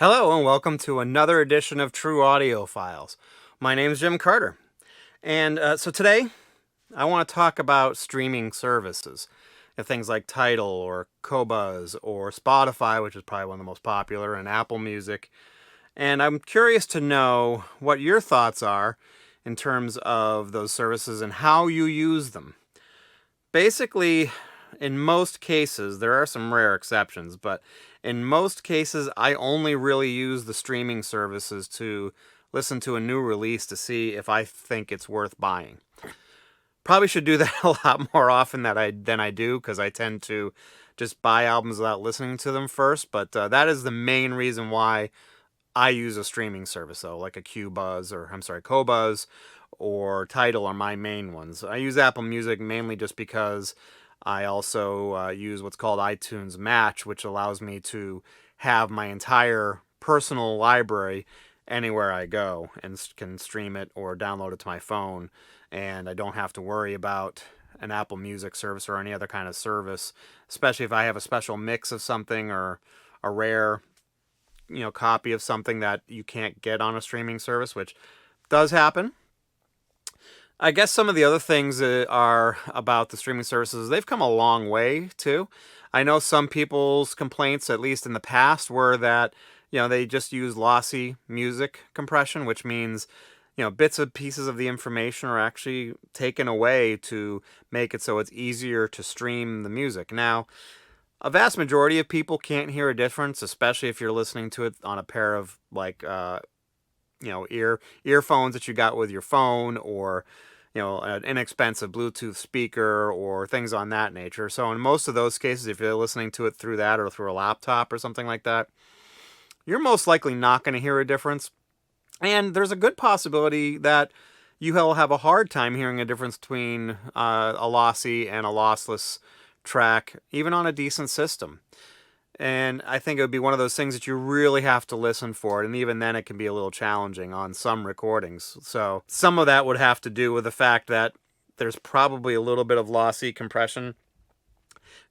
Hello and welcome to another edition of True Audiofiles. My name is Jim Carter, and so today I want to talk about streaming services. Things like Tidal or Qobuz or Spotify, which is probably one of the most popular, and Apple Music. And I'm curious to know what your thoughts are in terms of those services and how you use them. Basically, in most cases, there are some rare exceptions, but in most cases, I only really use the streaming services to listen to a new release to see if I think it's worth buying. Probably should do that a lot more often than I do, because I tend to just buy albums without listening to them first. But that is the main reason why I use a streaming service, though, like a Qobuz or Tidal are my main ones. I use Apple Music mainly just because I also use what's called iTunes Match, which allows me to have my entire personal library anywhere I go and can stream it or download it to my phone. And I don't have to worry about an Apple Music service or any other kind of service, especially if I have a special mix of something or a rare copy of something that you can't get on a streaming service, which does happen. I guess some of the other things are about the streaming services, they've come a long way too. I know some people's complaints, at least in the past, were that they just use lossy music compression, which means bits and pieces of the information are actually taken away to make it so it's easier to stream the music. Now, a vast majority of people can't hear a difference, especially if you're listening to it on a pair of earphones that you got with your phone, or an inexpensive Bluetooth speaker or things on that nature. So in most of those cases, if you're listening to it through that or through a laptop or something like that, you're most likely not going to hear a difference. And there's a good possibility that you will have a hard time hearing a difference between a lossy and a lossless track, even on a decent system. And I think it would be one of those things that you really have to listen for it. And even then, it can be a little challenging on some recordings. So some of that would have to do with the fact that there's probably a little bit of lossy compression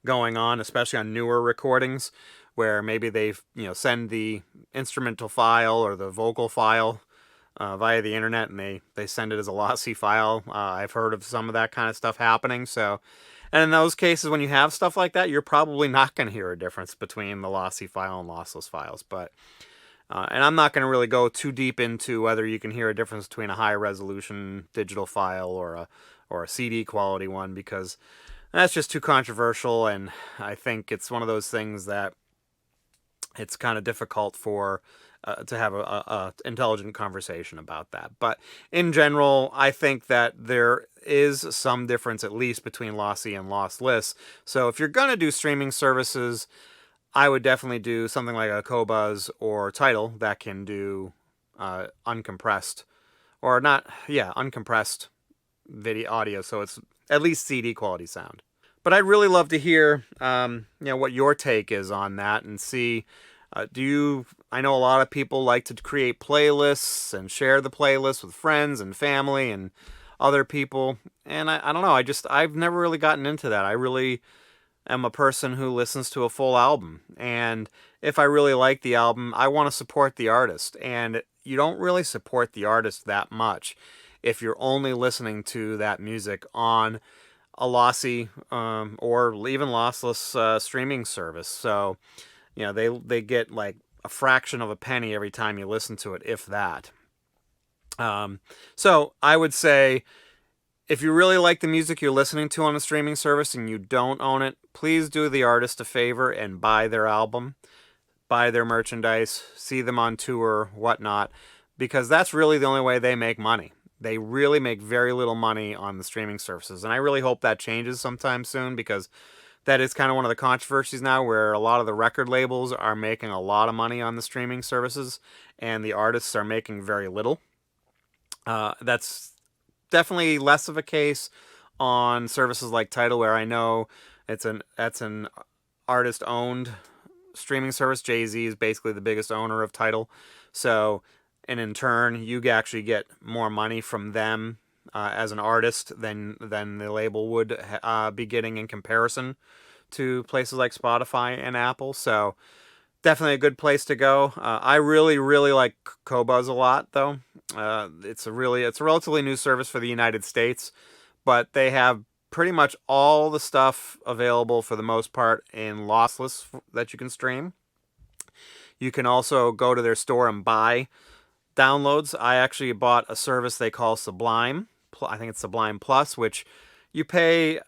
going on, especially on newer recordings, where maybe they send the instrumental file or the vocal file via the internet, and they send it as a lossy file. I've heard of some of that kind of stuff happening. So, and in those cases, when you have stuff like that, you're probably not going to hear a difference between the lossy file and lossless files. But and I'm not going to really go too deep into whether you can hear a difference between a high resolution digital file or a CD quality one, because that's just too controversial, and I think it's one of those things that it's kind of difficult for to have a intelligent conversation about that. But in general, I think that there is some difference, at least between lossy and lossless. So if you're going to do streaming services, I would definitely do something like a Qobuz or Tidal that can do uncompressed, or not, yeah, uncompressed video audio, so it's at least CD quality sound. But I'd really love to hear, what your take is on that, and see, I know a lot of people like to create playlists and share the playlists with friends and family and other people. And I don't know, I've never really gotten into that. I really am a person who listens to a full album. And if I really like the album, I want to support the artist. And you don't really support the artist that much if you're only listening to that music on a lossy or even lossless streaming service. So, they get like a fraction of a penny every time you listen to it, if that. So I would say, if you really like the music you're listening to on a streaming service and you don't own it, please do the artist a favor and buy their album, buy their merchandise, see them on tour, whatnot, because that's really the only way they make money. They really make very little money on the streaming services, and I really hope that changes sometime soon, because that is kind of one of the controversies now, where a lot of the record labels are making a lot of money on the streaming services and the artists are making very little. That's definitely less of a case on services like Tidal, where I know that's an artist owned streaming service. Jay-Z is basically the biggest owner of Tidal. So, and in turn, you actually get more money from them as an artist than the label would be getting in comparison to places like Spotify and Apple. So definitely a good place to go. I really, really like Qobuz a lot, though. It's a relatively new service for the United States, but they have pretty much all the stuff available for the most part in lossless that you can stream. You can also go to their store and buy downloads. I actually bought a service they call Sublime. I think it's Sublime Plus, which you pay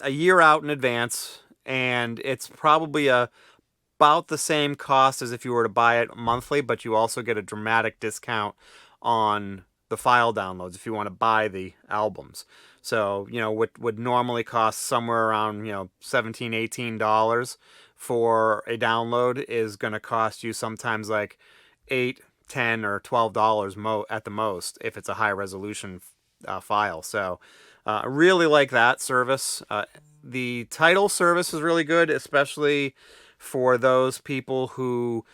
a year out in advance, and it's probably about the same cost as if you were to buy it monthly, but you also get a dramatic discount on the file downloads if you want to buy the albums. So, what would normally cost somewhere around, $17, $18 for a download is going to cost you sometimes like $8, $10, or $12 at the most if it's a high resolution file. So, I really like that service. The Tidal service is really good, especially for those people who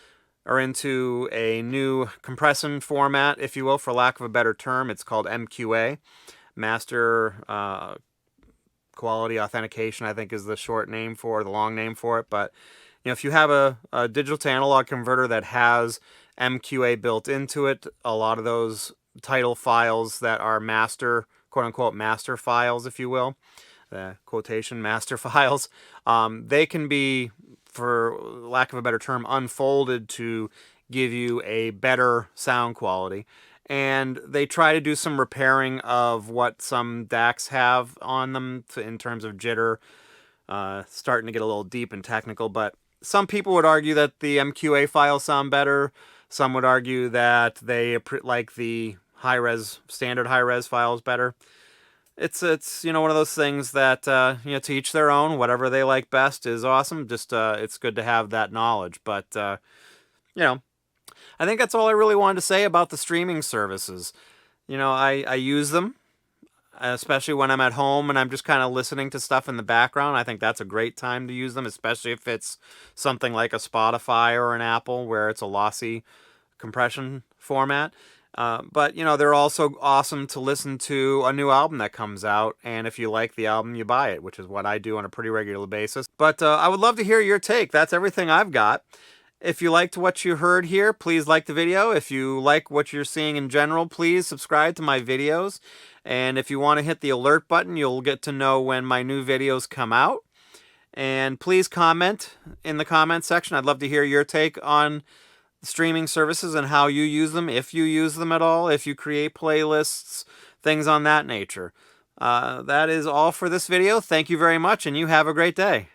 are into a new compression format, if you will, for lack of a better term. It's called MQA, Master Quality Authentication, I think is the short name for it, the long name for it. But if you have a digital to analog converter that has MQA built into it, a lot of those Tidal files that are master, quote unquote, master files, if you will, quotation master files, they can be, for lack of a better term, unfolded to give you a better sound quality. And they try to do some repairing of what some DACs have on them in terms of jitter, starting to get a little deep and technical. But some people would argue that the MQA files sound better. Some would argue that they like the standard high-res files better. It's one of those things that to each their own. Whatever they like best is awesome. Just it's good to have that knowledge. But I think that's all I really wanted to say about the streaming services. I use them, especially when I'm at home and I'm just kind of listening to stuff in the background. I think that's a great time to use them, especially if it's something like a Spotify or an Apple where it's a lossy compression format. But they're also awesome to listen to a new album that comes out, and if you like the album, you buy it, which is what I do on a pretty regular basis. But I would love to hear your take. That's everything I've got. If you liked what you heard here, please like the video. If you like what you're seeing in general, please subscribe to my videos. And if you want to hit the alert button, you'll get to know when my new videos come out. And please comment in the comment section. I'd love to hear your take on streaming services and how you use them, if you use them at all, if you create playlists, things on that nature. That is all for this video. Thank you very much, and you have a great day.